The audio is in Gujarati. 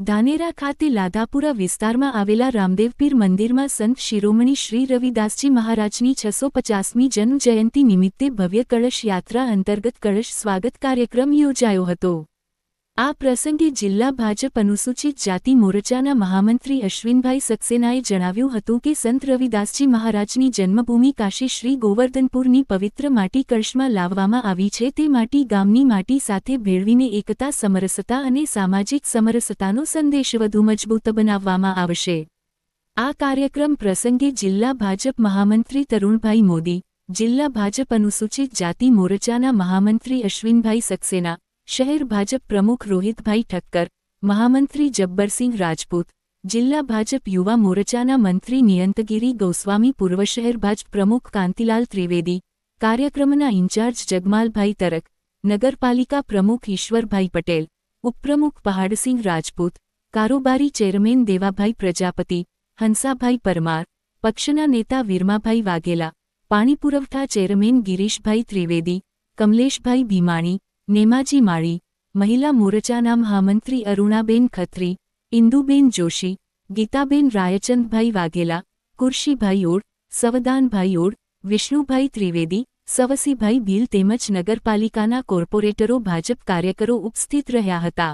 ધાનેરા ખાતે લાધાપુરા વિસ્તારમાં આવેલા રામદેવપીર મંદિરમાં સંત શિરોમણી શ્રી રવિદાસજી મહારાજની 650મી જન્મજયંતિ નિમિત્તે ભવ્ય કળશ યાત્રા અંતર્ગત કળશ સ્વાગત કાર્યક્રમ યોજાયો હતો। આ પ્રસંગે જિલ્લા ભાજપ અનુસૂચિત જાતિ મોરચાના મહામંત્રી અશ્વિનભાઈ સક્સેનાએ જણાવ્યું હતું કે સંત રવિદાસજી મહારાજની જન્મભૂમિ કાશી શ્રી ગોવર્ધનપુરની પવિત્ર માટી કળશમાં લાવવામાં આવી છે। તે માટી ગામની માટી સાથે ભેળવીને એકતા, સમરસતા અને સામાજિક સમરસતાનો સંદેશ વધુ મજબૂત બનાવવામાં આવશે। આ કાર્યક્રમ પ્રસંગે જિલ્લા ભાજપ મહામંત્રી તરુણભાઈ મોદી, જિલ્લા ભાજપ અનુસૂચિત જાતિ મોરચાના મહામંત્રી અશ્વિનભાઈ સક્સેના, શહેર ભાજપ પ્રમુખ રોહિતભાઈ ઠક્કર, મહામંત્રી જબ્બરસિંહ રાજપૂત, જિલ્લા ભાજપ યુવા મોરચાના મંત્રી નિયંતગીરી ગોસ્વામી, પૂર્વ શહેર ભાજપ પ્રમુખ કાંતિલાલ ત્રિવેદી, કાર્યક્રમના ઇન્ચાર્જ જગમાલભાઈ તરક, નગરપાલિકા પ્રમુખ ઈશ્વરભાઈ પટેલ, ઉપપ્રમુખ પહાડસિંહ રાજપૂત, કારોબારી ચેરમેન દેવાભાઈ પ્રજાપતિ, હંસાભાઈ પરમાર, પક્ષના નેતા વીરમાભાઈ વાઘેલા, પાણી પુરવઠા ચેરમેન ગિરીશભાઈ ત્રિવેદી, કમલેશભાઈ ભીમાણી, નેમાજી માળી, મહિલા મોરચાના મહામંત્રી અરુણાબેન ખત્રી, ઇન્દુબેન જોશી, ગીતાબેન રાયચંદભાઈ વાઘેલા, કુરશીભાઈ ઓડ, સવદાનભાઈ ઓડ, વિષ્ણુભાઈ ત્રિવેદી, સવસીભાઈ ભીલ તેમજ નગરપાલિકાના કોર્પોરેટરો, ભાજપ કાર્યકરો ઉપસ્થિત રહ્યા હતા।